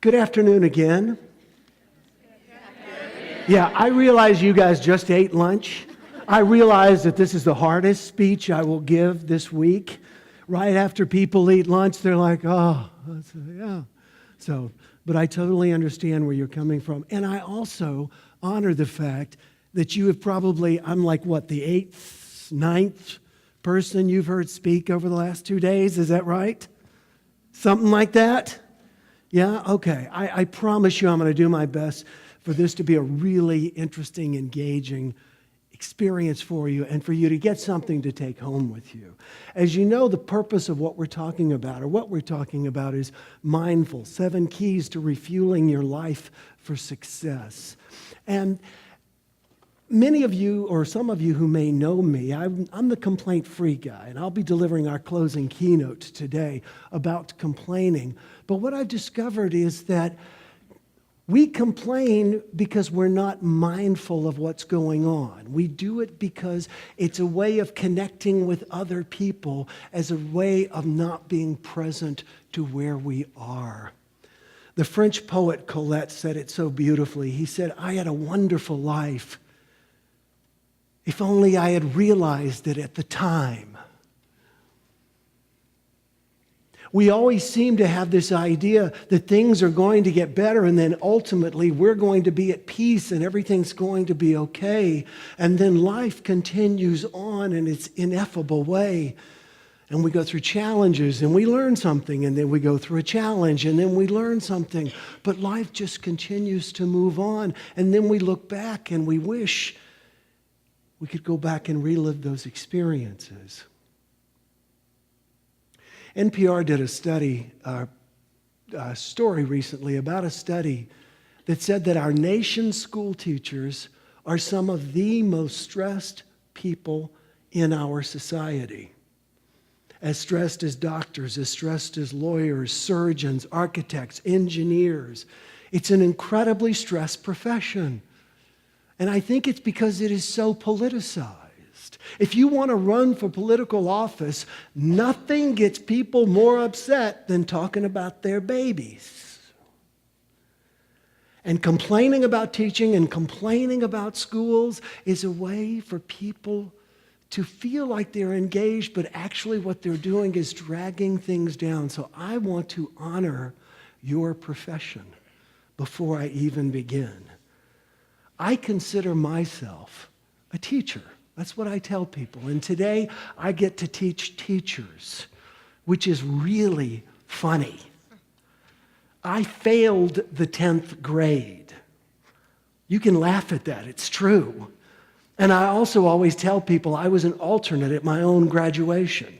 Good afternoon again. Yeah, I realize you guys just ate lunch. I realize that this is the hardest speech I will give this week. Right after people eat lunch, they're like, oh, yeah. But I totally understand where you're coming from. And I also honor the fact that you have probably, I'm like, what, the 8th, 9th person you've heard speak over the last 2 days? Is that right? Something like that? Yeah? Okay. I promise you I'm going to do my best for this to be a really interesting, engaging experience for you and for you to get something to take home with you. As you know, the purpose of what we're talking about is mindful, 7 keys to refueling your life for success. And many of you, or some of you who may know me, I'm the complaint-free guy, and I'll be delivering our closing keynote today about complaining. But what I've discovered is that we complain because we're not mindful of what's going on. We do it because it's a way of connecting with other people, as a way of not being present to where we are. The French poet Colette said it so beautifully. He said, "I had a wonderful life. If only I had realized it at the time." We always seem to have this idea that things are going to get better, and then ultimately we're going to be at peace and everything's going to be okay. And then life continues on in its ineffable way. And we go through challenges and we learn something, and then we go through a challenge and then we learn something. But life just continues to move on. And then we look back and we wish we could go back and relive those experiences. NPR did a story recently about a study that said that our nation's school teachers are some of the most stressed people in our society. As stressed as doctors, as stressed as lawyers, surgeons, architects, engineers. It's an incredibly stressed profession. And I think it's because it is so politicized. If you want to run for political office, nothing gets people more upset than talking about their babies. And complaining about teaching and complaining about schools is a way for people to feel like they're engaged, but actually what they're doing is dragging things down. So I want to honor your profession before I even begin. I consider myself a teacher. That's what I tell people. And today I get to teach teachers, which is really funny. I failed the 10th grade. You can laugh at that. It's true. And I also always tell people I was an alternate at my own graduation.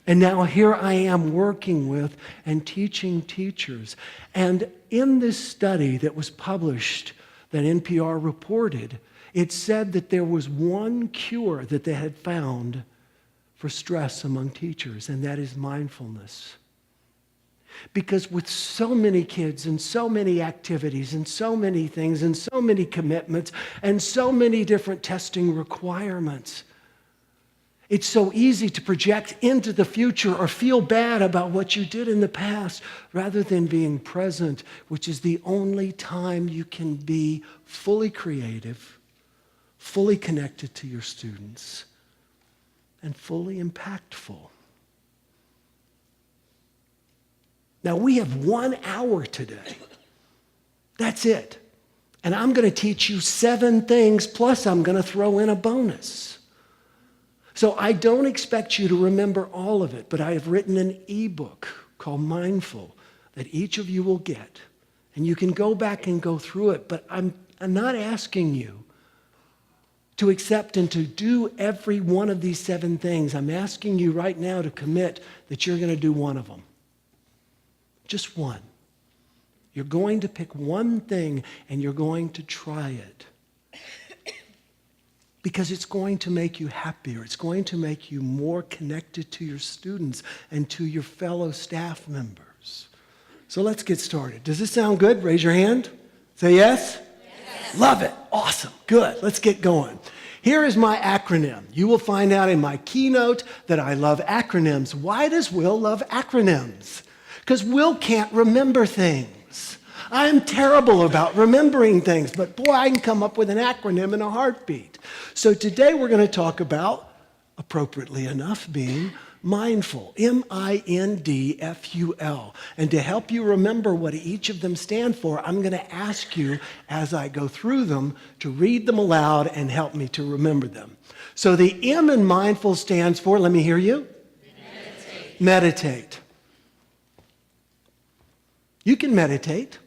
And now here I am working with and teaching teachers. And in this study that was published, that NPR reported, it said that there was one cure that they had found for stress among teachers, and that is mindfulness. Because with so many kids and so many activities and so many things and so many commitments and so many different testing requirements, it's so easy to project into the future or feel bad about what you did in the past rather than being present, which is the only time you can be fully creative, fully connected to your students, and fully impactful. Now, we have 1 hour today. That's it. And I'm going to teach you 7 things, plus I'm going to throw in a bonus. So I don't expect you to remember all of it, but I have written an ebook called Mindful that each of you will get. And you can go back and go through it, but I'm not asking you to accept and to do every one of these 7 things. I'm asking you right now to commit that you're going to do one of them. Just one. You're going to pick one thing and you're going to try it. Because it's going to make you happier. It's going to make you more connected to your students and to your fellow staff members. So let's get started. Does this sound good? Raise your hand. Say yes? Yes. Love it. Awesome. Good. Let's get going. Here is my acronym. You will find out in my keynote that I love acronyms. Why does Will love acronyms? Because Will can't remember things. I'm terrible about remembering things, but boy, I can come up with an acronym in a heartbeat. So today we're going to talk about, appropriately enough, being mindful, M-I-N-D-F-U-L. And to help you remember what each of them stand for, I'm going to ask you, as I go through them, to read them aloud and help me to remember them. So the M in mindful stands for, let me hear you. Meditate. Meditate. You can meditate,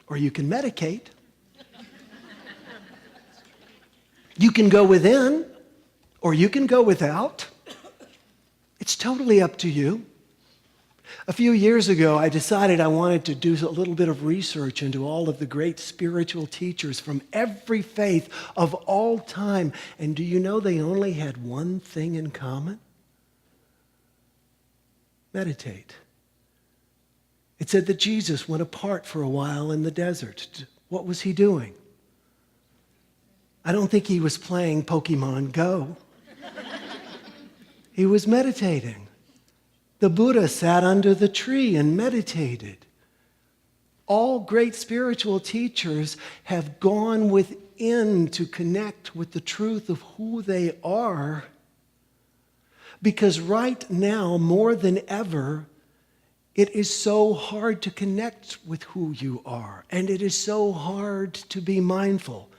or you can medicate. You can go within, or you can go without. It's totally up to you. A few years ago, I decided I wanted to do a little bit of research into all of the great spiritual teachers from every faith of all time. And do you know they only had one thing in common? Meditate. It said that Jesus went apart for a while in the desert. What was he doing? I don't think he was playing Pokemon Go. He was meditating. The Buddha sat under the tree and meditated. All great spiritual teachers have gone within to connect with the truth of who they are, because right now, more than ever, it is so hard to connect with who you are, and it is so hard to be mindful.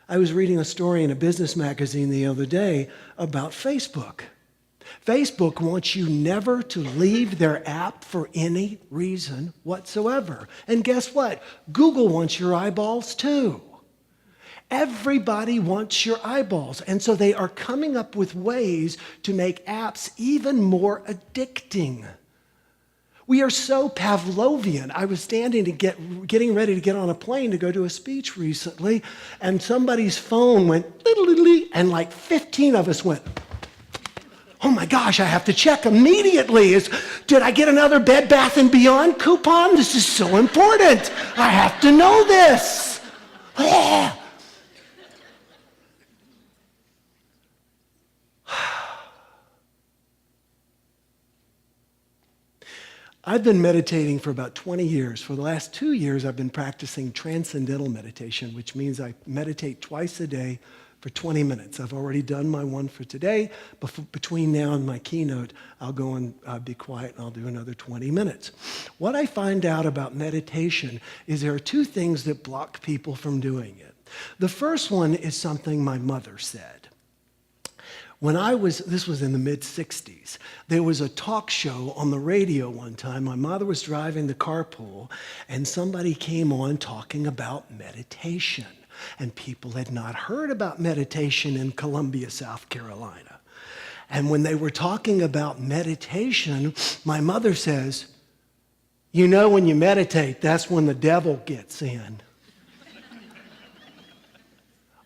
I was reading a story in a business magazine the other day about Facebook. Facebook wants you never to leave their app for any reason whatsoever. And guess what? Google wants your eyeballs too. Everybody wants your eyeballs. And so they are coming up with ways to make apps even more addicting. We are so Pavlovian. I was getting ready to get on a plane to go to a speech recently, and somebody's phone went, and like 15 of us went, oh my gosh, I have to check immediately. Did I get another Bed Bath & Beyond coupon? This is so important. I have to know this. I've been meditating for about 20 years. For the last 2 years, I've been practicing transcendental meditation, which means I meditate twice a day for 20 minutes. I've already done my one for today. Between now and my keynote, I'll go and be quiet, and I'll do another 20 minutes. What I find out about meditation is there are two things that block people from doing it. The first one is something my mother said. This was in the mid-'60s, there was a talk show on the radio one time. My mother was driving the carpool, and somebody came on talking about meditation. And people had not heard about meditation in Columbia, South Carolina. And when they were talking about meditation, my mother says, you know, when you meditate, that's when the devil gets in.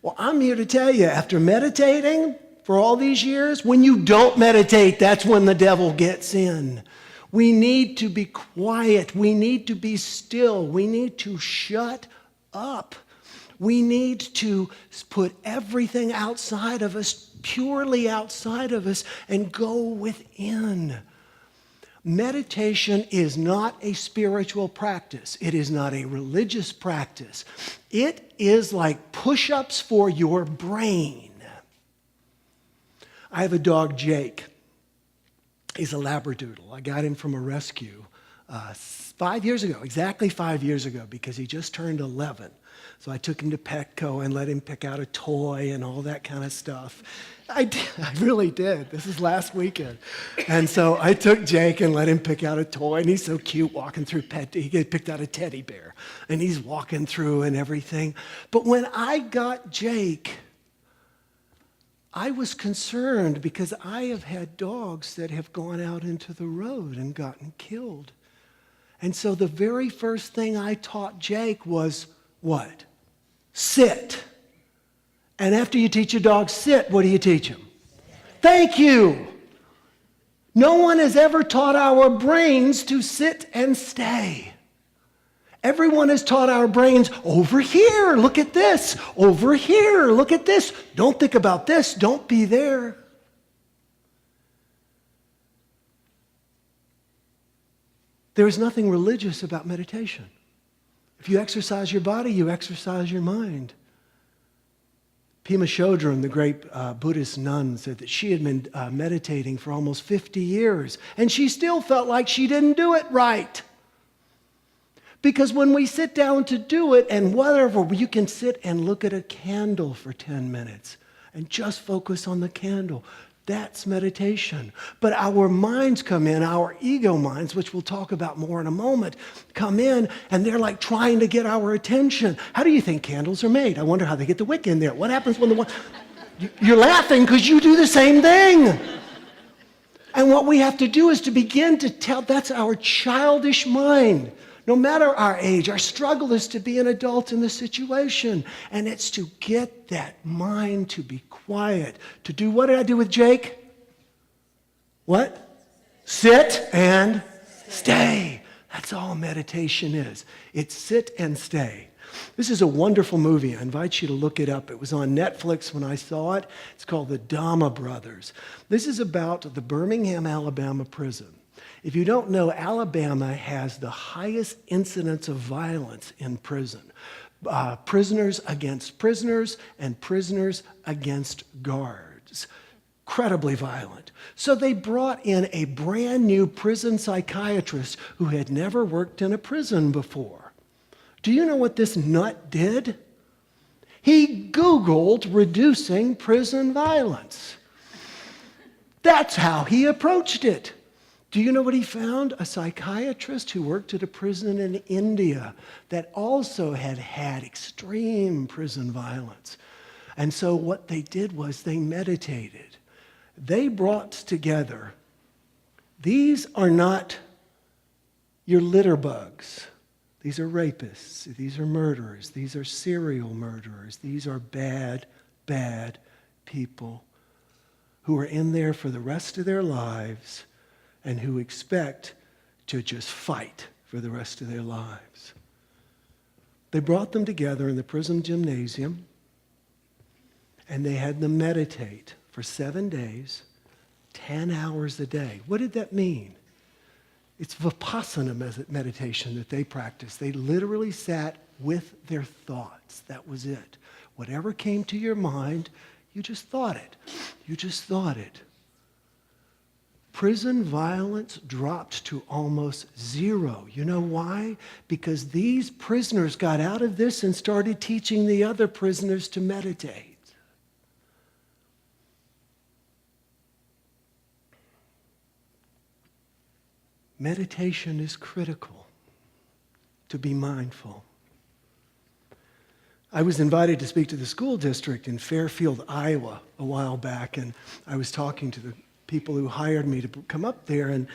Well, I'm here to tell you, after meditating for all these years, when you don't meditate, that's when the devil gets in. We need to be quiet. We need to be still. We need to shut up. We need to put everything outside of us, purely outside of us, and go within. Meditation is not a spiritual practice. It is not a religious practice. It is like push-ups for your brain. I have a dog, Jake. He's a Labradoodle. I got him from a rescue 5 years ago, exactly 5 years ago, because he just turned 11. So I took him to Petco and let him pick out a toy and all that kind of stuff. I did, I really did. This is last weekend. And so I took Jake and let him pick out a toy, and he's so cute walking through He picked out a teddy bear, and he's walking through and everything. But when I got Jake, I was concerned because I have had dogs that have gone out into the road and gotten killed. And so the very first thing I taught Jake was what? Sit. And after you teach a dog sit, what do you teach him? Thank you. No one has ever taught our brains to sit and stay. Everyone has taught our brains, over here, look at this. Over here, look at this. Don't think about this. Don't be there. There is nothing religious about meditation. If you exercise your body, you exercise your mind. Pema Chodron, the great Buddhist nun, said that she had been meditating for almost 50 years, and she still felt like she didn't do it right. Because when we sit down to do it, and whatever, you can sit and look at a candle for 10 minutes and just focus on the candle. That's meditation. But our minds come in, our ego minds, which we'll talk about more in a moment, come in and they're like trying to get our attention. How do you think candles are made? I wonder how they get the wick in there. What happens when the one... You're laughing because you do the same thing. And what we have to do is to begin to tell, that's our childish mind. No matter our age, our struggle is to be an adult in the situation. And it's to get that mind to be quiet. To do, what did I do with Jake? What? Sit and stay. That's all meditation is. It's sit and stay. This is a wonderful movie. I invite you to look it up. It was on Netflix when I saw it. It's called The Dama Brothers. This is about the Birmingham, Alabama prison. If you don't know, Alabama has the highest incidence of violence in prison. Prisoners against prisoners and prisoners against guards. Incredibly violent. So they brought in a brand new prison psychiatrist who had never worked in a prison before. Do you know what this nut did? He Googled reducing prison violence. That's how he approached it. Do you know what he found? A psychiatrist who worked at a prison in India that also had had extreme prison violence. And so what they did was they meditated. They brought together, these are not your litter bugs. These are rapists. These are murderers. These are serial murderers. These are bad, bad people who are in there for the rest of their lives and who expect to just fight for the rest of their lives. They brought them together in the prison gymnasium, and they had them meditate for 7 days, 10 hours a day. What did that mean? It's Vipassana meditation that they practiced. They literally sat with their thoughts. That was it. Whatever came to your mind, you just thought it. You just thought it. Prison violence dropped to almost zero. You know why? Because these prisoners got out of this and started teaching the other prisoners to meditate. Meditation is critical to be mindful. I was invited to speak to the school district in Fairfield, Iowa, a while back, and I was talking to the people who hired me to come up there, and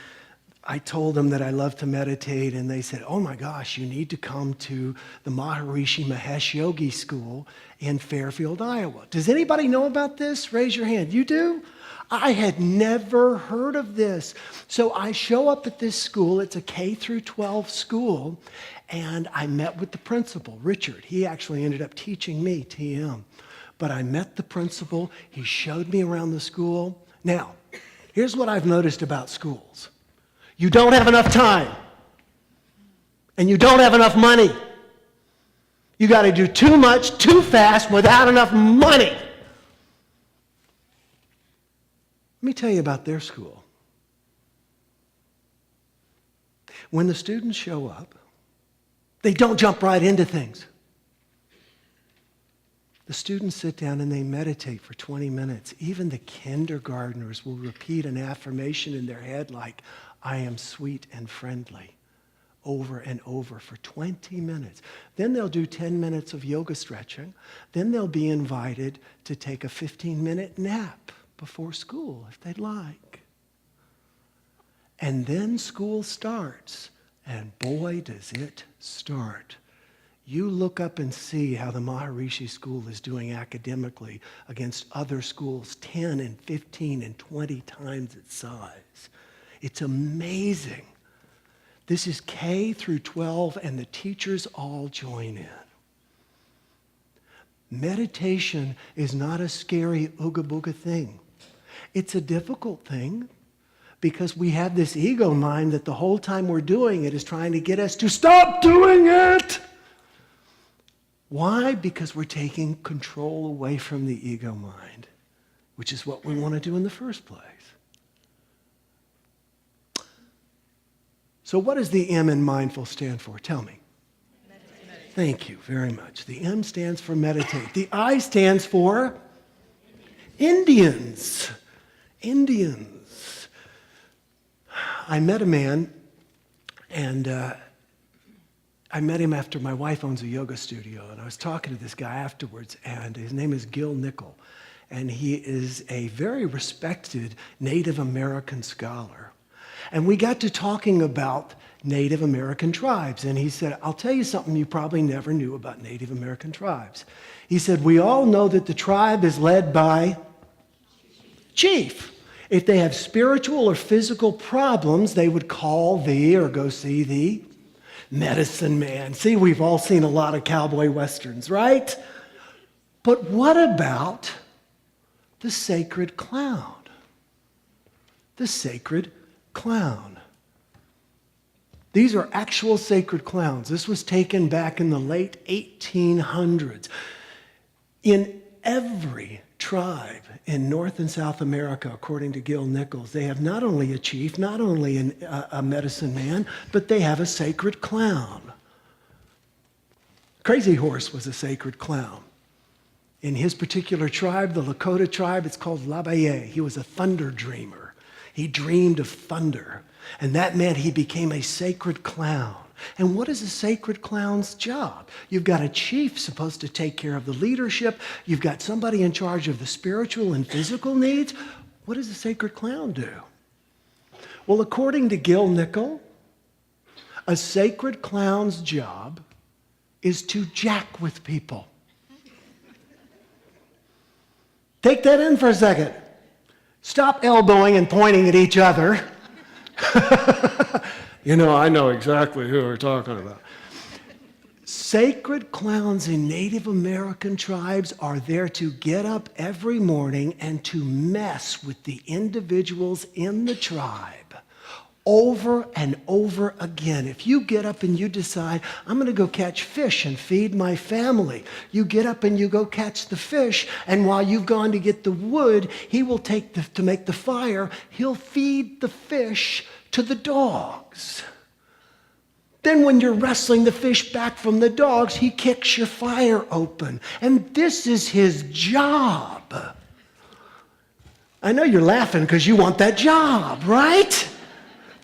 I told them that I love to meditate, and they said, oh my gosh, you need to come to the Maharishi Mahesh Yogi School in Fairfield, Iowa. Does anybody know about this? Raise your hand. You do? I had never heard of this. So I show up at this school. It's a K through 12 school, and I met with the principal, Richard. He actually ended up teaching me TM. But I met the principal. He showed me around the school. Now, here's what I've noticed about schools. You don't have enough time. And you don't have enough money. You got to do too much, too fast, without enough money. Let me tell you about their school. When the students show up, they don't jump right into things. The students sit down and they meditate for 20 minutes. Even the kindergartners will repeat an affirmation in their head like, I am sweet and friendly, over and over for 20 minutes. Then they'll do 10 minutes of yoga stretching. Then they'll be invited to take a 15-minute nap before school if they'd like. And then school starts, and boy, does it start. You look up and see how the Maharishi School is doing academically against other schools 10 and 15 and 20 times its size. It's amazing. This is K through 12, and the teachers all join in. Meditation is not a scary ooga booga thing. It's a difficult thing, because we have this ego mind that the whole time we're doing it is trying to get us to stop doing it. Why? Because we're taking control away from the ego mind, which is what we want to do in the first place. So what does the M in mindful stand for? Tell me. Meditate. Thank you very much. The M stands for meditate. The I stands for Indians. Indians. I met a man, and I met him after my wife owns a yoga studio, and I was talking to this guy afterwards, and his name is Gil Nickel, and he is a very respected Native American scholar. And we got to talking about Native American tribes, and he said, I'll tell you something you probably never knew about Native American tribes. He said, we all know that the tribe is led by chief. If they have spiritual or physical problems, they would call the, or go see the medicine man. See, we've all seen a lot of cowboy westerns, right? But what about the sacred clown? The sacred clown. These are actual sacred clowns. This was taken back in the late 1800s. In every tribe in North and South America, according to Gil Nichols, they have not only a chief, not only a medicine man, but they have a sacred clown. Crazy Horse was a sacred clown. In his particular tribe, the Lakota tribe, it's called Labaye. He was a thunder dreamer. He dreamed of thunder, and that meant he became a sacred clown. And what is a sacred clown's job? You've got a chief supposed to take care of the leadership. You've got somebody in charge of the spiritual and physical needs. What does a sacred clown do? Well, according to Gil Nickel, a sacred clown's job is to jack with people. Take that in for a second. Stop elbowing and pointing at each other. You know, I know exactly who we're talking about. Sacred clowns in Native American tribes are there to get up every morning and to mess with the individuals in the tribe over and over again. If you get up and you decide, I'm going to go catch fish and feed my family, you get up and you go catch the fish, and while you've gone to get the wood, he will take to make the fire, he'll feed the fish to the dogs. Then when you're wrestling the fish back from the dogs, he kicks your fire open. And this is his job. I know you're laughing because you want that job, right?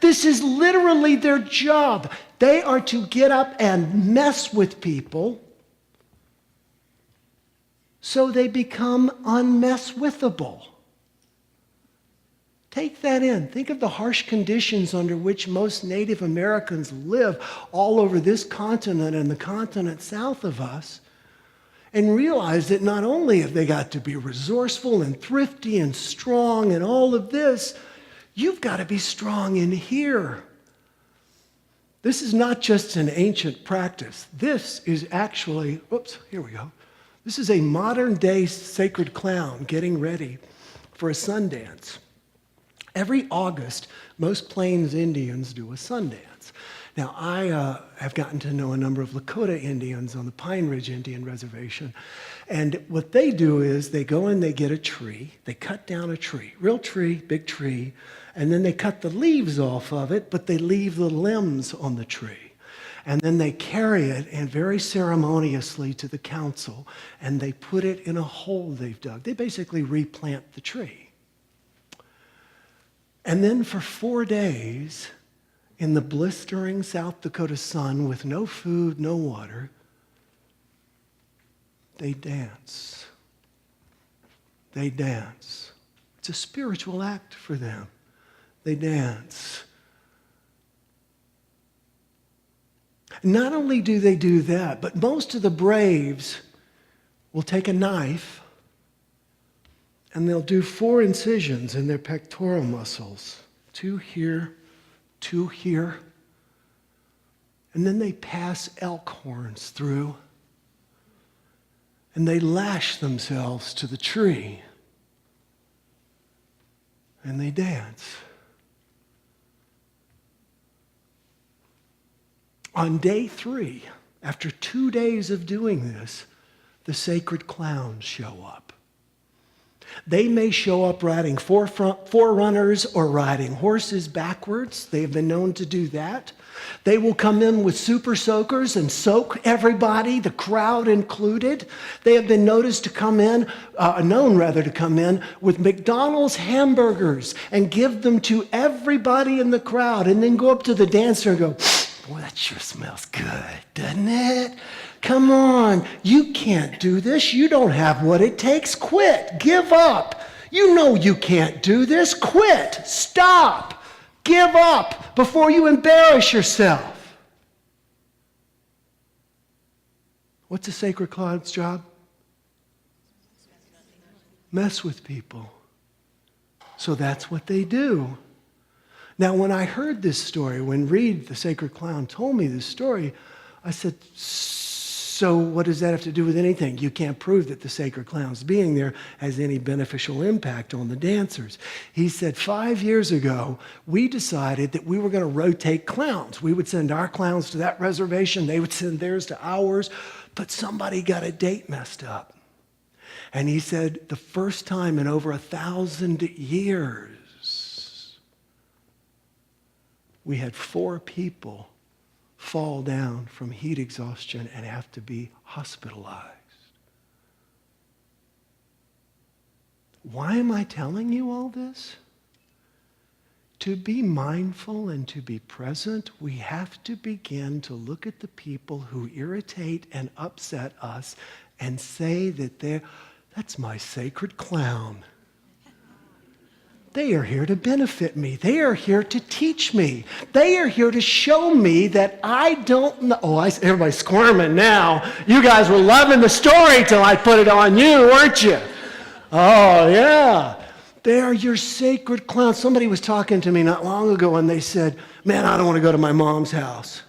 This is literally their job. They are to get up and mess with people so they become unmesswithable. Take that in. Think of the harsh conditions under which most Native Americans live all over this continent and the continent south of us, and realize that not only have they got to be resourceful and thrifty and strong and all of this, you've got to be strong in here. This is not just an ancient practice. This is actually, here we go. This is a modern day sacred clown getting ready for a sun dance. Every August, most Plains Indians do a sun dance. Now, I have gotten to know a number of Lakota Indians on the Pine Ridge Indian Reservation. And what they do is they go and they get a tree. They cut down a tree, real tree, big tree. And then they cut the leaves off of it, but they leave the limbs on the tree. And then they carry it and very ceremoniously to the council, and they put it in a hole they've dug. They basically replant the tree. And then for 4 days, in the blistering South Dakota sun with no food, no water, they dance. They dance. It's a spiritual act for them. They dance. Not only do they do that, but most of the braves will take a knife and they'll do 4 incisions in their pectoral muscles. 2 here, 2 here. And then they pass elk horns through. And they lash themselves to the tree. And they dance. On day 3, after 2 days of doing this, the sacred clowns show up. They may show up riding forerunners or riding horses backwards. They have been known to do that. They will come in with super soakers and soak everybody, the crowd included. They have been known to come in with McDonald's hamburgers and give them to everybody in the crowd and then go up to the dancer and go, boy, that sure smells good, doesn't it? Come on, you can't do this. You don't have what it takes. Quit. Give up. You know you can't do this. Quit. Stop. Give up before you embarrass yourself. What's a sacred clown's job? Mess with people. So that's what they do. Now, when I heard this story, when Reed, the sacred clown, told me this story, I said, so what does that have to do with anything? You can't prove that the sacred clown's being there has any beneficial impact on the dancers. He said 5 years ago, we decided that we were going to rotate clowns. We would send our clowns to that reservation. They would send theirs to ours. But somebody got a date messed up. And he said the first time in over 1,000 years, we had 4 people fall down from heat exhaustion and have to be hospitalized. Why am I telling you all this? To be mindful and to be present, we have to begin to look at the people who irritate and upset us and say that that's my sacred clown. They are here to benefit me. They are here to teach me. They are here to show me that I don't know. Oh, everybody's squirming now. You guys were loving the story till I put it on you, weren't you? Oh, yeah. They are your sacred clowns. Somebody was talking to me not long ago and they said, man, I don't want to go to my mom's house.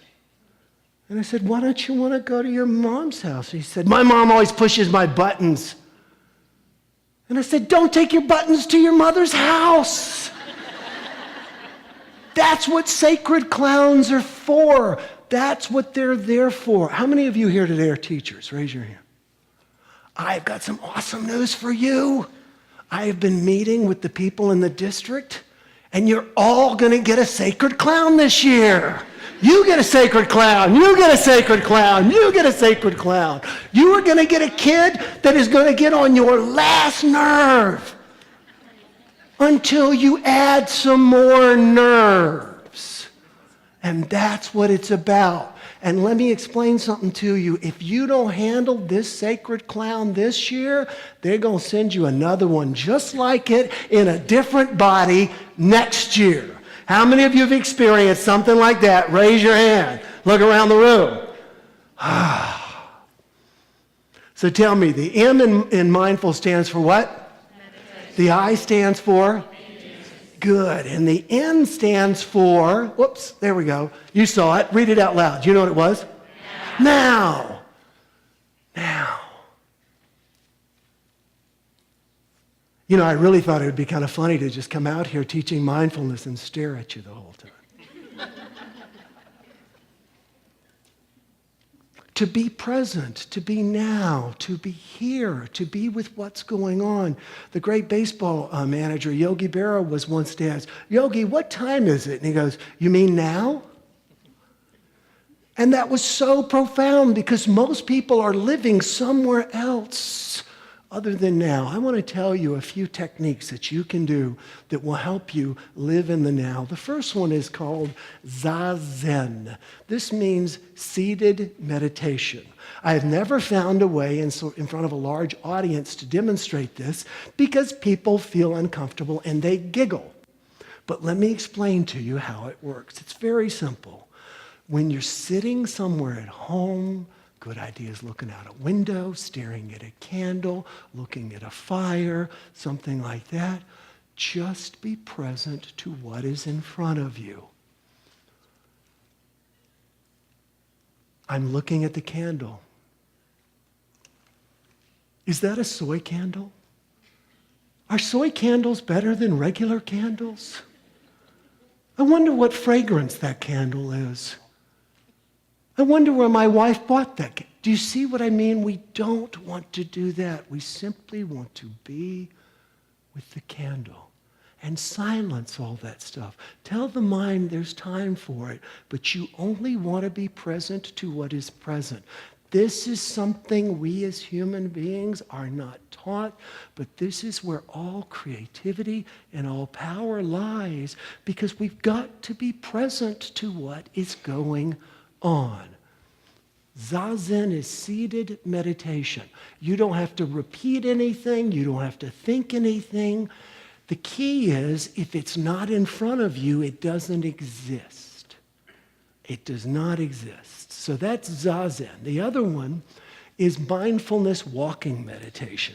And I said, why don't you want to go to your mom's house? He said, my mom always pushes my buttons. And I said, don't take your buttons to your mother's house. That's what sacred clowns are for. That's what they're there for. How many of you here today are teachers? Raise your hand. I've got some awesome news for you. I have been meeting with the people in the district, and you're all going to get a sacred clown this year. You get a sacred clown. You get a sacred clown. You get a sacred clown. You are going to get a kid that is going to get on your last nerve until you add some more nerves. And that's what it's about. And let me explain something to you. If you don't handle this sacred clown this year, they're going to send you another one just like it in a different body next year. How many of you have experienced something like that? Raise your hand. Look around the room. So tell me, the M in mindful stands for what? Meditation. The I stands for? Good. And the N stands for, whoops, there we go. You saw it. Read it out loud. Do you know what it was? Now. You know, I really thought it would be kind of funny to just come out here teaching mindfulness and stare at you the whole time. To be present, to be now, to be here, to be with what's going on. The great baseball manager, Yogi Berra, was once asked, Yogi, what time is it? And he goes, you mean now? And that was so profound because most people are living somewhere else other than now. I want to tell you a few techniques that you can do that will help you live in the now. The first one is called Zazen. This means seated meditation. I have never found a way in front of a large audience to demonstrate this because people feel uncomfortable and they giggle. But let me explain to you how it works. It's very simple. When you're sitting somewhere at home, good idea is looking out a window, staring at a candle, looking at a fire, something like that. Just be present to what is in front of you. I'm looking at the candle. Is that a soy candle? Are soy candles better than regular candles? I wonder what fragrance that candle is. I wonder where my wife bought that. Do you see what I mean? We don't want to do that. We simply want to be with the candle and silence all that stuff. Tell the mind there's time for it, but you only want to be present to what is present. This is something we as human beings are not taught, but this is where all creativity and all power lies, because we've got to be present to what is going on. Zazen is seated meditation. You don't have to repeat anything. You don't have to think anything. The key is, if it's not in front of you, it doesn't exist. It does not exist. So that's Zazen. The other one is mindfulness walking meditation.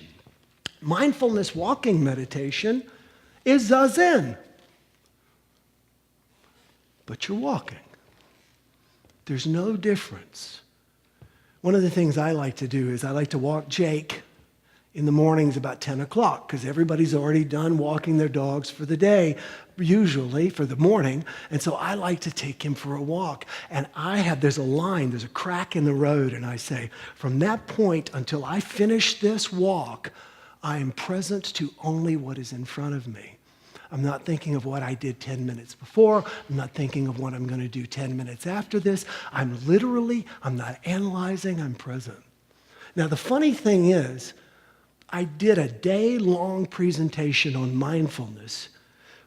Mindfulness walking meditation is Zazen. But you're walking. There's no difference. One of the things I like to do is I like to walk Jake in the mornings about 10 o'clock because everybody's already done walking their dogs for the day, usually for the morning. And so I like to take him for a walk. And there's a line, there's a crack in the road. And I say, from that point until I finish this walk, I am present to only what is in front of me. I'm not thinking of what I did 10 minutes before. I'm not thinking of what I'm going to do 10 minutes after this. I'm not analyzing, I'm present. Now, the funny thing is, I did a day-long presentation on mindfulness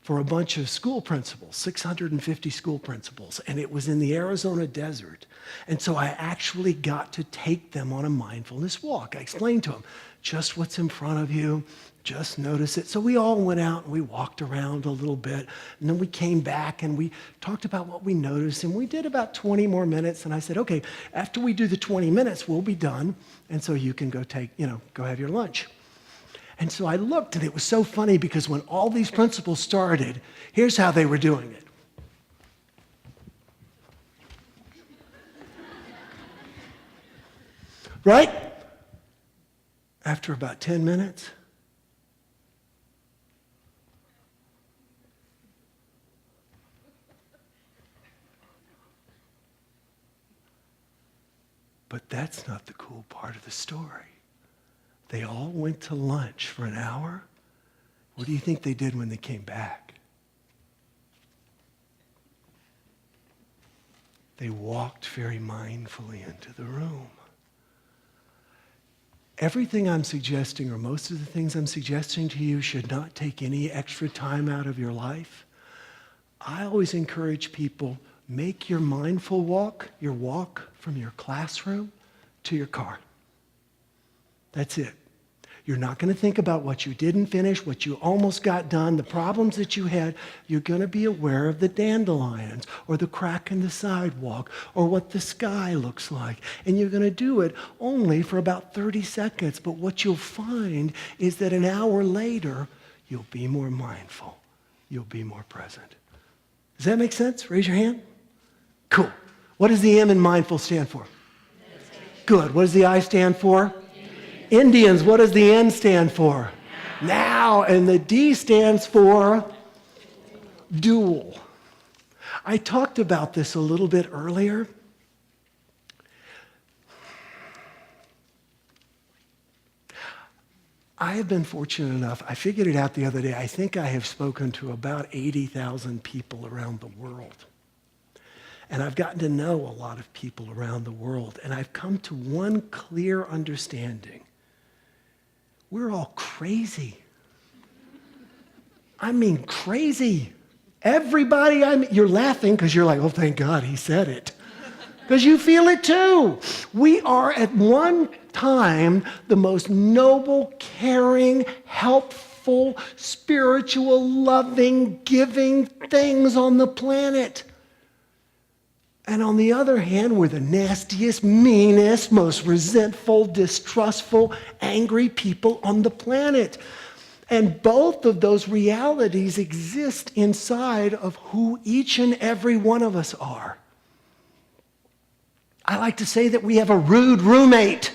for a bunch of school principals, 650 school principals, and it was in the Arizona desert. And so I actually got to take them on a mindfulness walk. I explained to them, just what's in front of you, just notice it. So we all went out and we walked around a little bit, and then we came back and we talked about what we noticed, and we did about 20 more minutes, and I said, okay, after we do the 20 minutes, we'll be done, and so you can go have your lunch. And so I looked, and it was so funny because when all these principals started, here's how they were doing it. Right? After about 10 minutes, but that's not the cool part of the story. They all went to lunch for an hour. What do you think they did when they came back? They walked very mindfully into the room. Everything I'm suggesting, or most of the things I'm suggesting to you, should not take any extra time out of your life. I always encourage people, make your mindful walk, your walk from your classroom to your car. That's it. You're not going to think about what you didn't finish, what you almost got done, the problems that you had. You're going to be aware of the dandelions or the crack in the sidewalk or what the sky looks like. And you're going to do it only for about 30 seconds. But what you'll find is that an hour later, you'll be more mindful. You'll be more present. Does that make sense? Raise your hand. Cool. What does the M in mindful stand for? Good. What does the I stand for? Indians. What does the N stand for? Now. And the D stands for dual. I talked about this a little bit earlier. I have been fortunate enough, I figured it out the other day, I think I have spoken to about 80,000 people around the world. And I've gotten to know a lot of people around the world, and I've come to one clear understanding. We're all crazy. I mean, crazy. Everybody, you're laughing because you're like, oh, thank God he said it. Because you feel it too. We are at one time the most noble, caring, helpful, spiritual, loving, giving things on the planet. And on the other hand, we're the nastiest, meanest, most resentful, distrustful, angry people on the planet. And both of those realities exist inside of who each and every one of us are. I like to say that we have a rude roommate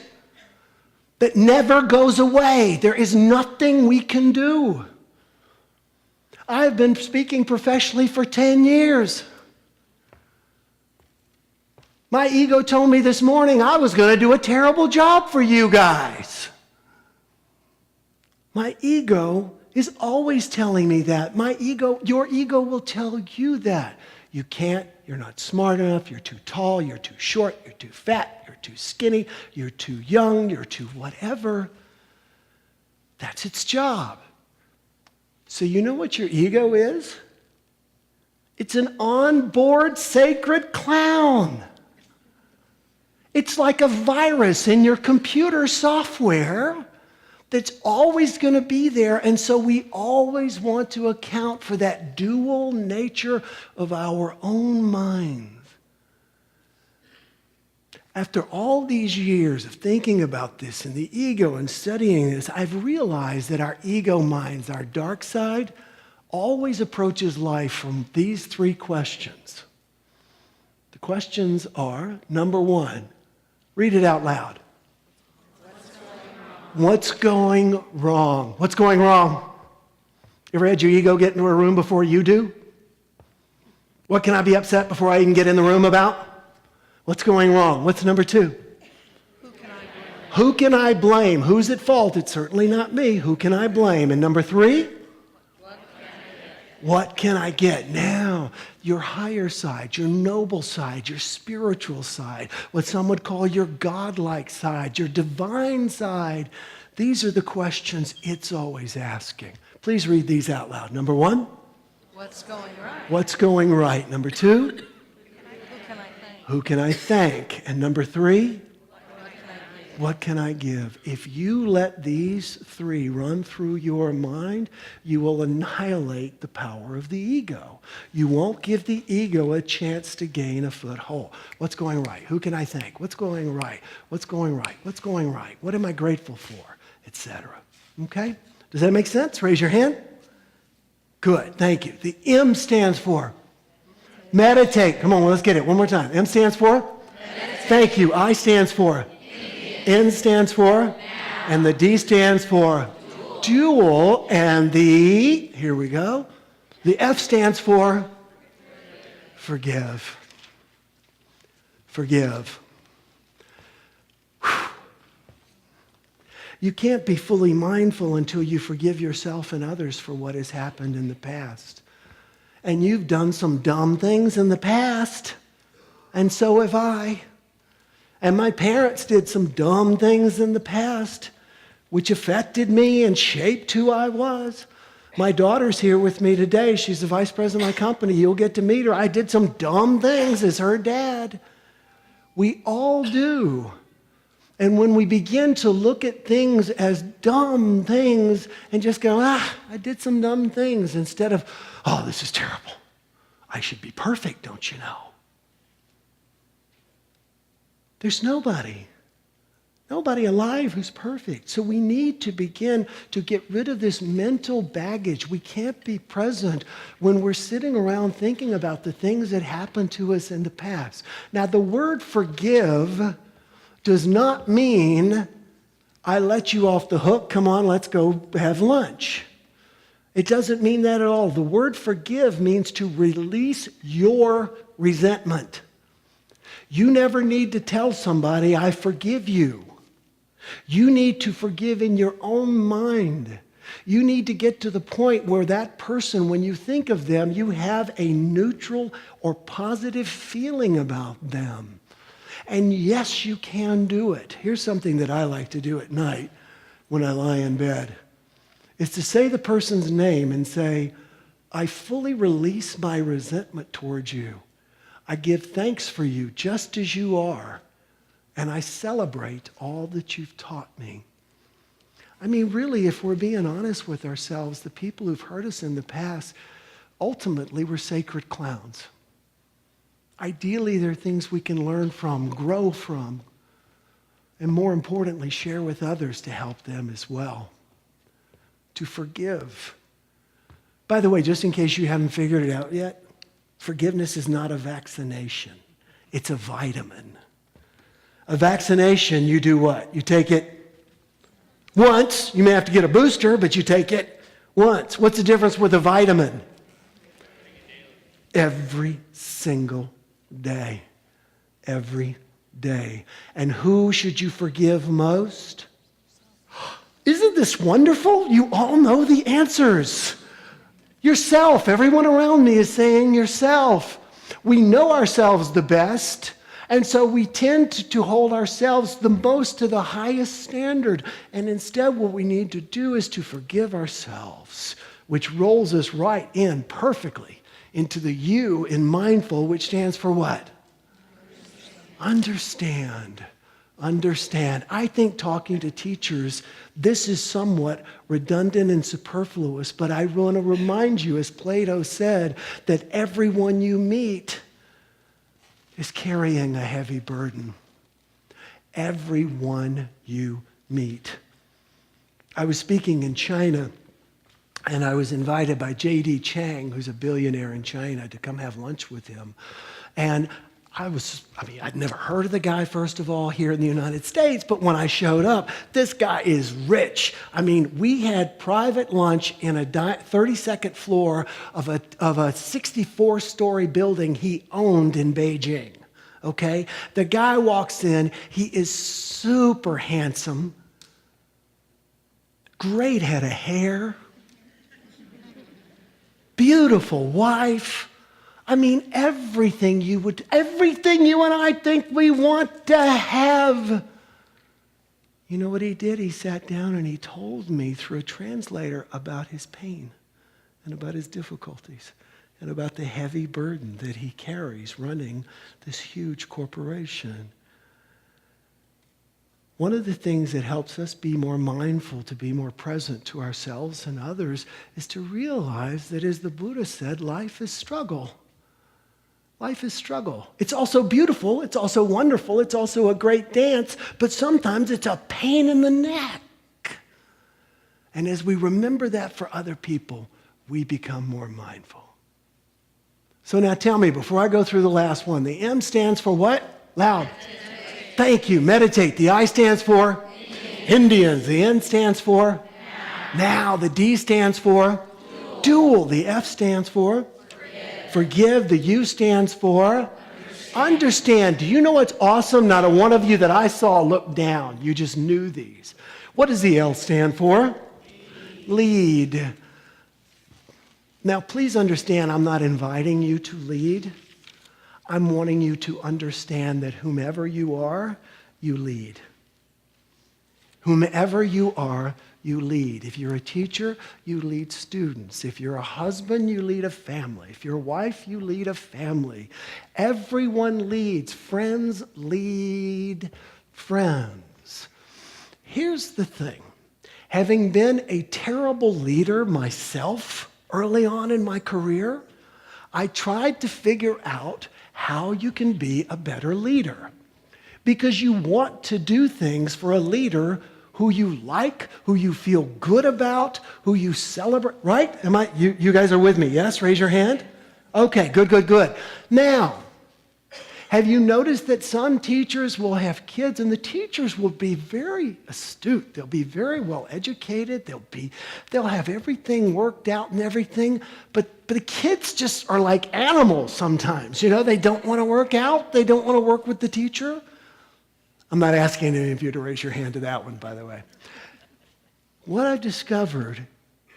that never goes away. There is nothing we can do. I've been speaking professionally for 10 years. My ego told me this morning I was going to do a terrible job for you guys. My ego is always telling me that. Your ego will tell you that. You can't, you're not smart enough, you're too tall, you're too short, you're too fat, you're too skinny, you're too young, you're too whatever. That's its job. So you know what your ego is? It's an onboard sacred clown. It's like a virus in your computer software that's always going to be there. And so we always want to account for that dual nature of our own minds. After all these years of thinking about this and the ego and studying this, I've realized that our ego minds, our dark side, always approaches life from these three questions. The questions are, number one, read it out loud. What's going wrong? What's going wrong? You ever had your ego get into a room before you do? What can I be upset before I even get in the room about? What's going wrong? What's number two? Who can I blame? Who's at fault? It's certainly not me. Who can I blame? And number three? What can I get? Now, your higher side, your noble side, your spiritual side, what some would call your godlike side, your divine side. These are the questions it's always asking. Please read these out loud. Number one. What's going right? What's going right? Number two. Who can I thank? Who can I thank? And number three. What can I give? What can I give? If you let these three run through your mind, you will annihilate the power of the ego. You won't give the ego a chance to gain a foothold. What's going right? Who can I thank? What's going right? What's going right? What's going right? What am I grateful for? Etc. Okay? Does that make sense? Raise your hand. Good. Thank you. The M stands for meditate. Come on, let's get it one more time. M stands for? Meditate. Thank you. I stands for? N stands for? Now. And the D stands for? Dual. And the, here we go, the F stands for? Forgive. Forgive. Whew. You can't be fully mindful until you forgive yourself and others for what has happened in the past. And you've done some dumb things in the past, and so have I. And my parents did some dumb things in the past, which affected me and shaped who I was. My daughter's here with me today. She's the vice president of my company. You'll get to meet her. I did some dumb things as her dad. We all do. And when we begin to look at things as dumb things and just go, I did some dumb things, instead of, oh, this is terrible. I should be perfect, don't you know? There's nobody alive who's perfect. So we need to begin to get rid of this mental baggage. We can't be present when we're sitting around thinking about the things that happened to us in the past. Now, the word forgive does not mean I let you off the hook. Come on, let's go have lunch. It doesn't mean that at all. The word forgive means to release your resentment. You never need to tell somebody, I forgive you. You need to forgive in your own mind. You need to get to the point where that person, when you think of them, you have a neutral or positive feeling about them. And yes, you can do it. Here's something that I like to do at night when I lie in bed. Is to say the person's name and say, I fully release my resentment towards you. I give thanks for you just as you are, and I celebrate all that you've taught me. I mean, really, if we're being honest with ourselves, the people who've hurt us in the past ultimately were sacred clowns. Ideally, they're things we can learn from, grow from, and more importantly, share with others to help them as well. To forgive. By the way, just in case you haven't figured it out yet, forgiveness is not a vaccination. It's a vitamin. A vaccination, you do what? You take it once. You may have to get a booster, but you take it once. What's the difference with a vitamin? Every single day. every day. And who should you forgive most? Isn't this wonderful? You all know the answers. Yourself. Everyone around me is saying yourself. We know ourselves the best, and so we tend to hold ourselves the most to the highest standard. And instead, what we need to do is to forgive ourselves, which rolls us right in perfectly into the U in mindful, which stands for what? Understand. Understand. I think talking to teachers, this is somewhat redundant and superfluous, but I want to remind you, as Plato said, that everyone you meet is carrying a heavy burden. Everyone you meet. I was speaking in China, and I was invited by J.D. Chang, who's a billionaire in China, to come have lunch with him. And I'd never heard of the guy, first of all, here in the United States, but when I showed up, this guy is rich. We had private lunch in a 32nd floor of a 64-story building he owned in Beijing, okay? The guy walks in, he is super handsome, great head of hair, beautiful wife. Everything you and I think we want to have. You know what he did? He sat down and he told me through a translator about his pain and about his difficulties and about the heavy burden that he carries running this huge corporation. One of the things that helps us be more mindful, to be more present to ourselves and others, is to realize that, as the Buddha said, life is struggle. Life is struggle. It's also beautiful. It's also wonderful. It's also a great dance, but sometimes it's a pain in the neck. And as we remember that for other people, we become more mindful. So now tell me, before I go through the last one, the M stands for what? Loud. Meditate. Thank you. Meditate. The I stands for? Indians. The N stands for? Now. The D stands for? Dual. The F stands for? Forgive. The U stands for? Understand. Do you know what's awesome? Not a one of you that I saw looked down. You just knew these. What does the L stand for? Lead. Now, please understand, I'm not inviting you to lead. I'm wanting you to understand that whomever you are, you lead. Whomever you are, you lead. If you're a teacher, you lead students. If you're a husband, you lead a family. If you're a wife, you lead a family. Everyone leads. Friends lead friends. Here's the thing. Having been a terrible leader myself early on in my career, I tried to figure out how you can be a better leader. Because you want to do things for a leader who you like, who you feel good about, who you celebrate, right? You guys are with me, yes? Raise your hand. Okay, good. Now, have you noticed that some teachers will have kids, and the teachers will be very astute. They'll be very well educated. They'll have everything worked out and everything, but the kids just are like animals sometimes. They don't want to work out. They don't want to work with the teacher. I'm not asking any of you to raise your hand to that one, by the way. What I've discovered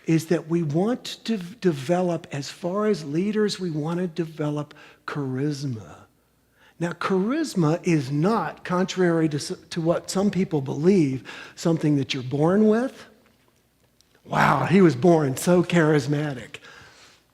is that we want to develop, as far as leaders, we want to develop charisma. Now, charisma is not, contrary to what some people believe, something that you're born with. Wow, he was born so charismatic.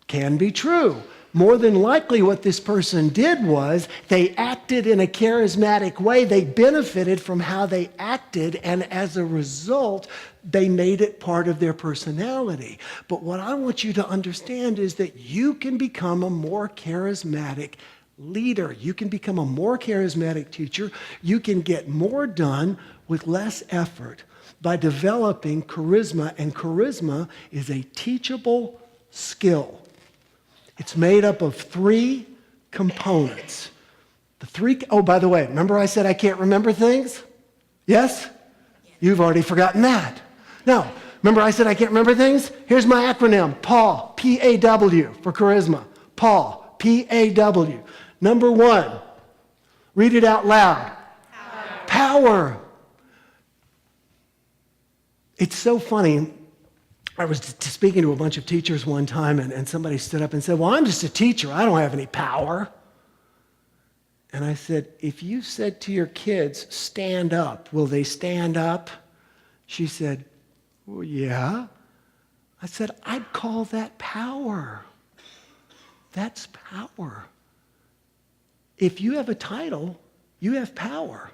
Can be true. More than likely what this person did was they acted in a charismatic way. They benefited from how they acted, and as a result, they made it part of their personality. But what I want you to understand is that you can become a more charismatic leader. You can become a more charismatic teacher. You can get more done with less effort by developing charisma, and charisma is a teachable skill. It's made up of 3 components. By the way, remember I said I can't remember things? Yes? You've already forgotten that. Now, remember I said I can't remember things? Here's my acronym, PAW, P-A-W, for charisma. PAW, P-A-W. Number 1, Read it out loud. Power. It's so funny. I was speaking to a bunch of teachers one time, and somebody stood up and said, well, I'm just a teacher. I don't have any power. And I said, if you said to your kids, stand up, will they stand up? She said, well, yeah. I said, I'd call that power. That's power. If you have a title, you have power.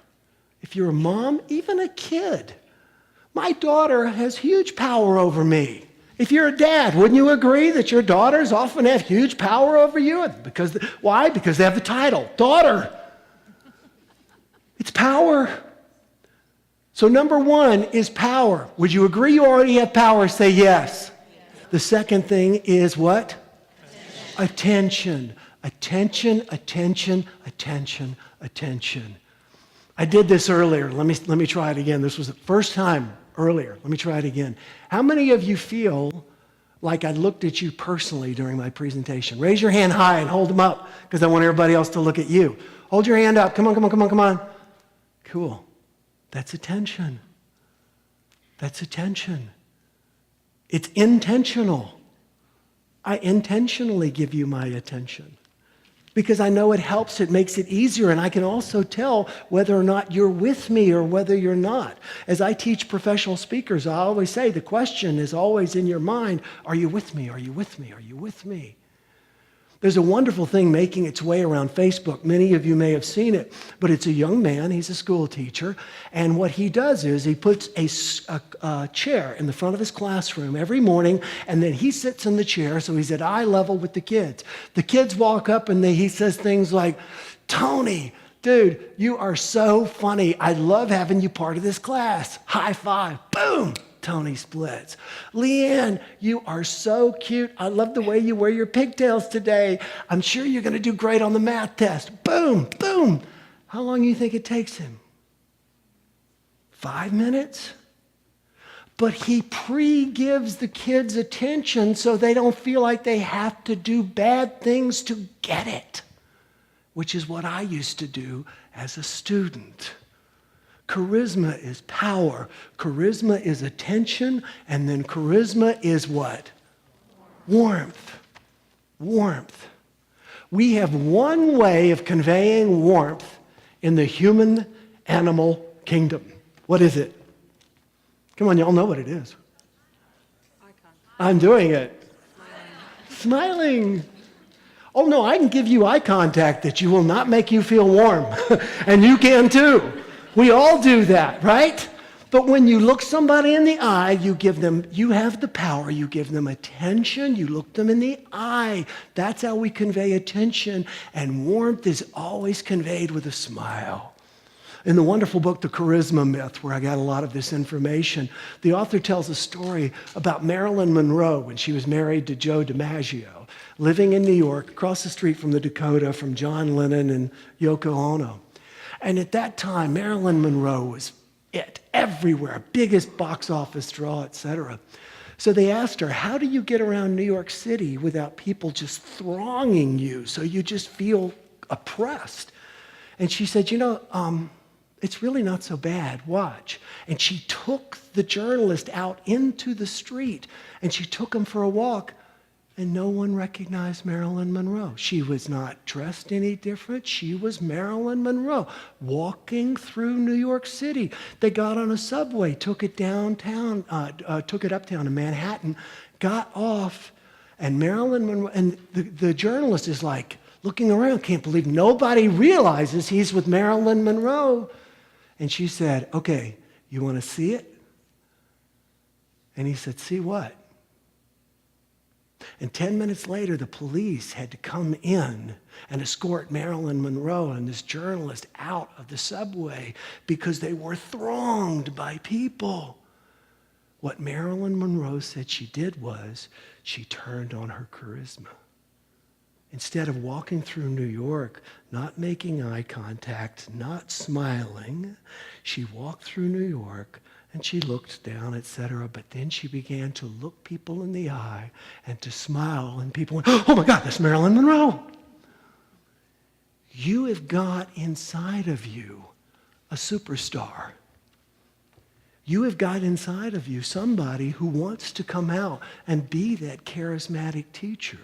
If you're a mom, even a kid. My daughter has huge power over me. If you're a dad, wouldn't you agree that your daughters often have huge power over you? Why? Because they have the title, daughter. It's power. So number one is power. Would you agree you already have power? Say yes. The second thing is what? Attention. Attention, attention, attention, attention. I did this earlier. Let me try it again. This was the first time earlier. Let me try it again. How many of you feel like I looked at you personally during my presentation? Raise your hand high and hold them up because I want everybody else to look at you. Hold your hand up. Come on, come on, come on, come on. Cool. That's attention. That's attention. It's intentional. I intentionally give you my attention because I know it helps, it makes it easier, and I can also tell whether or not you're with me or whether you're not. As I teach professional speakers, I always say the question is always in your mind, are you with me? Are you with me? Are you with me? There's a wonderful thing making its way around Facebook. Many of you may have seen it, but it's a young man. He's a school teacher. And what he does is he puts a chair in the front of his classroom every morning, and then he sits in the chair so he's at eye level with the kids. The kids walk up and he says things like, Tony, dude, you are so funny. I love having you part of this class. High five. Boom. Tony splits. Leanne, you are so cute. I love the way you wear your pigtails today. I'm sure you're going to do great on the math test. Boom, boom. How long do you think it takes him? 5 minutes? But he pre-gives the kids attention so they don't feel like they have to do bad things to get it, which is what I used to do as a student. Charisma is power. Charisma is attention. And then charisma is what? Warmth. Warmth. We have one way of conveying warmth in the human animal kingdom. What is it? Come on, y'all know what it is. I'm doing it. Smiling. Oh no, I can give you eye contact that you will not make you feel warm. And you can too. We all do that, right? But when you look somebody in the eye, you have the power, you give them attention, you look them in the eye. That's how we convey attention, and warmth is always conveyed with a smile. In the wonderful book, The Charisma Myth, where I got a lot of this information, the author tells a story about Marilyn Monroe when she was married to Joe DiMaggio, living in New York, across the street from the Dakota, from John Lennon and Yoko Ono. And at that time, Marilyn Monroe was it everywhere, biggest box office draw, etc. So they asked her, how do you get around New York City without people just thronging you so you just feel oppressed? And she said, it's really not so bad. Watch. And she took the journalist out into the street, and she took him for a walk. And no one recognized Marilyn Monroe. She was not dressed any different. She was Marilyn Monroe walking through New York City. They got on a subway, took it downtown, took it uptown to Manhattan, got off, and Marilyn Monroe, and the journalist is like looking around, can't believe nobody realizes he's with Marilyn Monroe. And she said, okay, you want to see it? And he said, see what? And 10 minutes later, the police had to come in and escort Marilyn Monroe and this journalist out of the subway because they were thronged by people. What Marilyn Monroe said she did was she turned on her charisma. Instead of walking through New York, not making eye contact, not smiling, she walked through New York and she looked down, etc. But then she began to look people in the eye and to smile, and people went, oh my God, that's Marilyn Monroe. You have got inside of you a superstar. You have got inside of you somebody who wants to come out and be that charismatic teacher.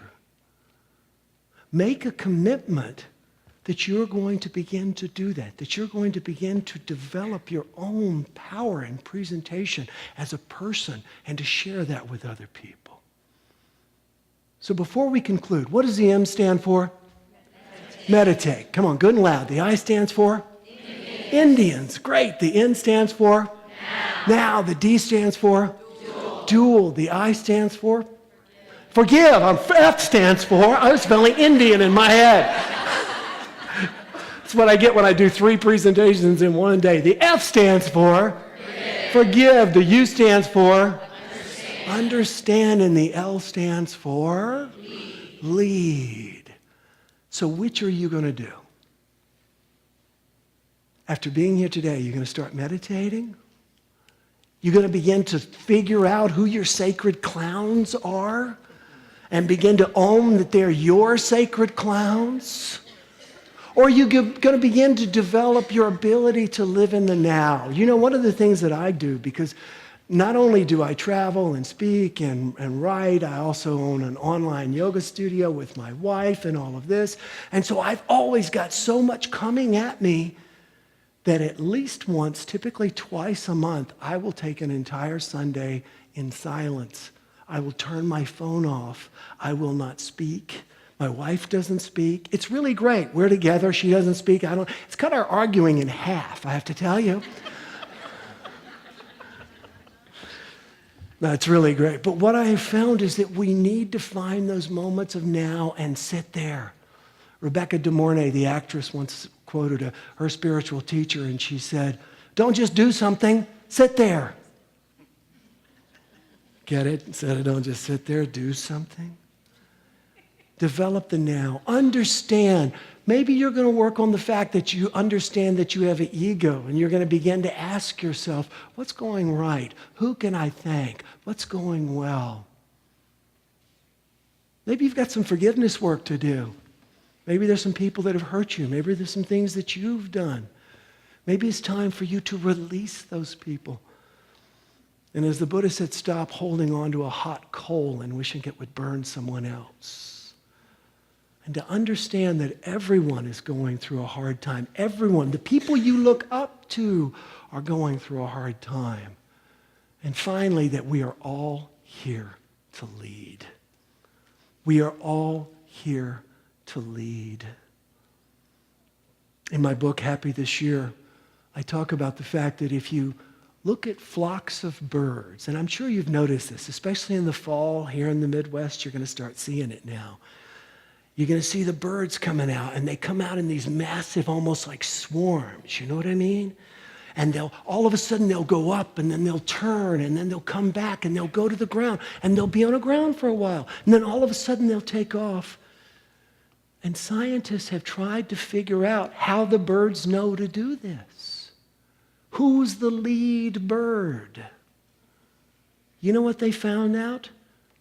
Make a commitment that you're going to begin to do that you're going to begin to develop your own power and presentation as a person and to share that with other people. So before we conclude, what does the M stand for? Meditate. Come on, good and loud. The I stands for? Indians. Great. The N stands for? Now. The D stands for? Dual. The I stands for? Forgive. F stands for? I was spelling Indian in my head. That's what I get when I do 3 presentations in one day. The F stands for? Forgive. The U stands for? Understand. And the L stands for? Lead. So which are you going to do? After being here today, you're going to start meditating? You're going to begin to figure out who your sacred clowns are and begin to own that they're your sacred clowns? Or are you going to begin to develop your ability to live in the now? You know, one of the things that I do, because not only do I travel and speak and write, I also own an online yoga studio with my wife and all of this. And so I've always got so much coming at me that at least once, typically twice a month, I will take an entire Sunday in silence. I will turn my phone off. I will not speak. My wife doesn't speak. It's really great. We're together. She doesn't speak. It's cut our arguing in half, I have to tell you. That's really great. But what I have found is that we need to find those moments of now and sit there. Rebecca De Mornay, the actress, once quoted her spiritual teacher, and she said, "Don't just do something, sit there." Get it? Instead of don't just sit there, do something. Develop the now. Understand. Maybe you're going to work on the fact that you understand that you have an ego, and you're going to begin to ask yourself, what's going right? Who can I thank? What's going well? Maybe you've got some forgiveness work to do. Maybe there's some people that have hurt you. Maybe there's some things that you've done. Maybe it's time for you to release those people. And as the Buddha said, stop holding on to a hot coal and wishing it would burn someone else. And to understand that everyone is going through a hard time. Everyone, the people you look up to are going through a hard time. And finally, that we are all here to lead. We are all here to lead. In my book, Happy This Year, I talk about the fact that if you look at flocks of birds, and I'm sure you've noticed this, especially in the fall here in the Midwest, you're going to start seeing it now. You're going to see the birds coming out, and they come out in these massive, almost like swarms, you know what I mean? And all of a sudden they'll go up, and then they'll turn, and then they'll come back, and they'll go to the ground, and they'll be on the ground for a while. And then all of a sudden they'll take off. And scientists have tried to figure out how the birds know to do this. Who's the lead bird? You know what they found out?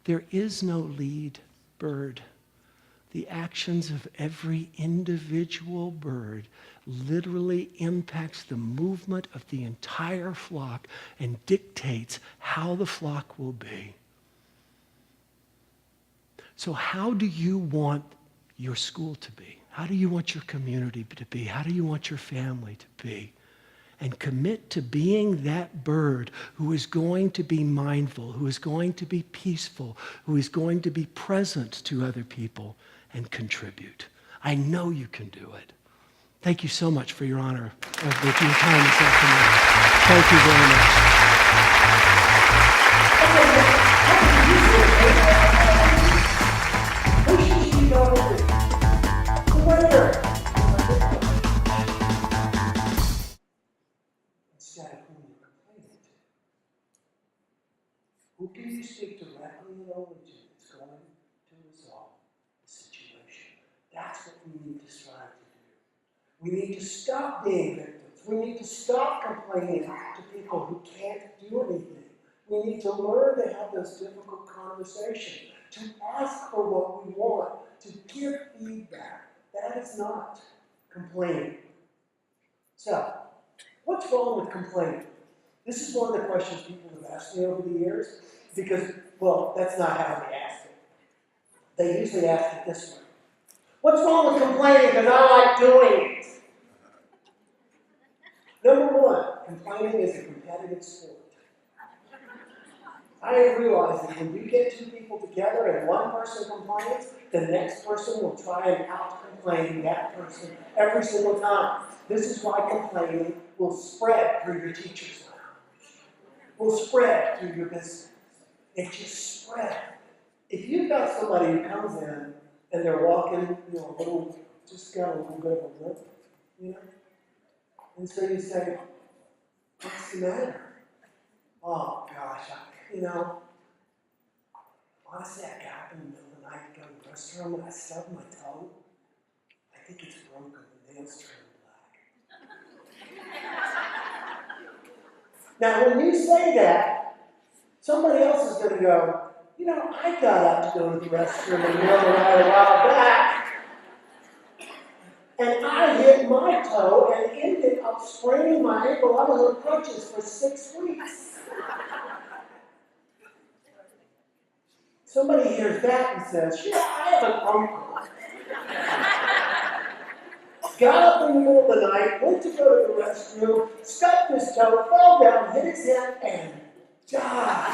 There is no lead bird. The actions of every individual bird literally impacts the movement of the entire flock and dictates how the flock will be. So how do you want your school to be? How do you want your community to be? How do you want your family to be? And commit to being that bird who is going to be mindful, who is going to be peaceful, who is going to be present to other people and contribute. I know you can do it. Thank you so much for your honor of your time this afternoon. Thank you very much. Instead of whom you're complaining to. Who can you speak directly and only to that's going to resolve the situation? That's what we need to strive to do. We need to stop being victims. We need to stop complaining to people who can't do anything. We need to learn to have those difficult conversations, to ask for what we want, to give feedback. That is not Complaining. So, what's wrong with complaining? This is one of the questions people have asked me over the years because, well, that's not how they ask it. They usually ask it this way. What's wrong with complaining because I like doing it? Number one, complaining is a competitive sport. I have realized that when you get two people together and one person complains, the next person will try and out-complain that person every single time. This is why complaining will spread through your teacher's lounge, will spread through your business. It just spread. If you've got somebody who comes in and they're walking, a little, just got a little bit of a limp, and so you say, what's the matter? Oh gosh, honestly, I got up in the middle of the night to go to the restroom and I stubbed my toe. I think it's broken, the nails turned black. Now, when you say that, somebody else is going to go, I got up to go to the restroom in the middle of the night a while back, and I hit my toe and ended up spraining my ankle. I was on crutches for 6 weeks. Somebody hears that and says, yeah, I have an uncle. Got up in the middle of the night, went to go to the restroom, stubbed his toe, fell down, hit his head, and died.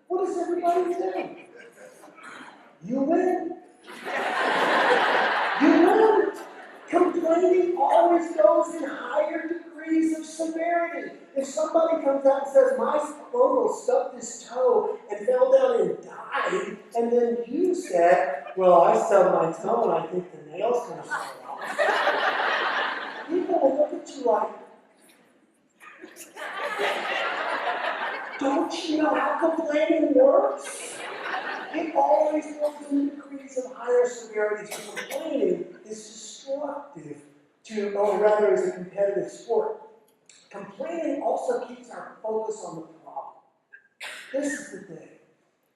What does everybody do? You win. You win. Complaining always goes in higher degrees of severity. If somebody comes out and says, my uncle stubbed his toe and fell down and died, and then you said, well, I stubbed my toe and I think the nail's going to fall off. People will look at you like, don't you know how complaining works? It always goes in degrees of higher severity. So complaining is destructive or rather is a competitive sport. Complaining also keeps our focus on the problem. This is the thing.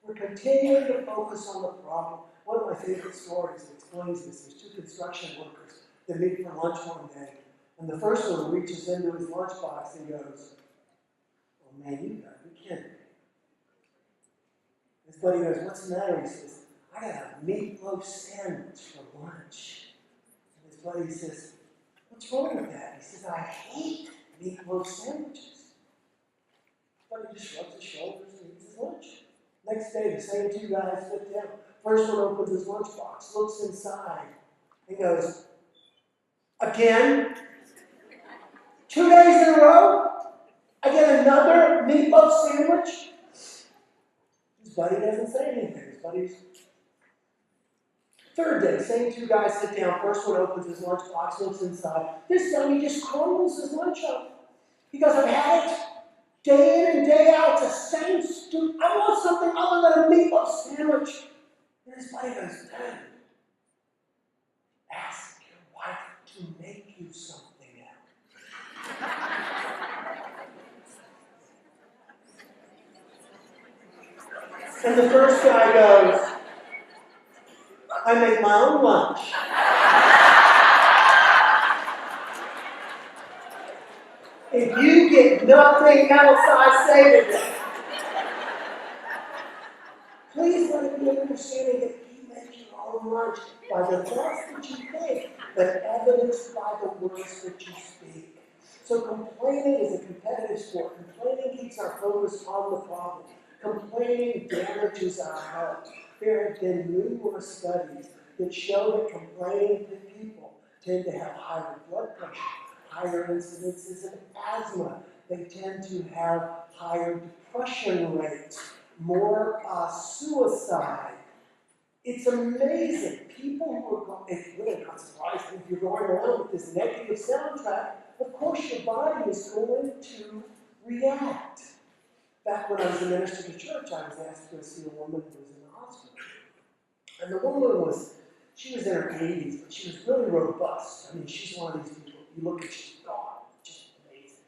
We're continuing to focus on the problem. One of my favorite stories that explains this is two construction workers that meet for lunch one day. And the first one reaches into his lunchbox and goes, oh man, you gotta be kidding me. His buddy goes, what's the matter? He says, I got a meatloaf sandwich for lunch. And his buddy says, what's wrong with that? He says, I hate meatloaf sandwiches. But he just shrugs his shoulders and eats his lunch. Next day, the same two guys sit down. First one opens his lunchbox, looks inside, and goes, again? 2 days in a row? I get another meatloaf sandwich? His buddy doesn't say anything. His buddy's... Third day, same two guys sit down. First one opens his lunchbox, looks inside. This time he just crumbles his lunch up. He goes, I've had it day in and day out. It's the same stupid. I want something other than a meatloaf sandwich. And his buddy goes, Dad, ask your wife to make you something else. And the first guy goes, I make my own lunch. If you get nothing else I say today, please let it be an understanding that you make your own lunch by the thoughts that you think, but evidenced by the words that you speak. So complaining is a competitive sport. Complaining keeps our focus on the problem. Complaining damages our health. There have been numerous studies that show that complaining people tend to have higher blood pressure, higher incidences of asthma. They tend to have higher depression rates, more suicide. It's amazing. People who are going, it's really not surprising if you're going around with this negative soundtrack, of course your body is going to react. Back when I was a minister to church, I was asked to go see a woman who was in the hospital. And the woman she was in her 80s, but she was really robust. I mean, she's one of these people, you look at, she's gone, just amazing.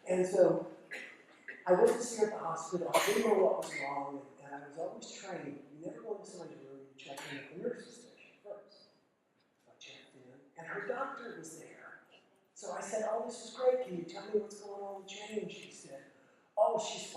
And so, I went to see her at the hospital. I didn't know what was wrong, and I was always trained. You never go into somebody's room check in at the nurse's station first. So I checked in, and her doctor was there. So I said, oh, this is great. Can you tell me what's going on with Jane? She said, oh, she's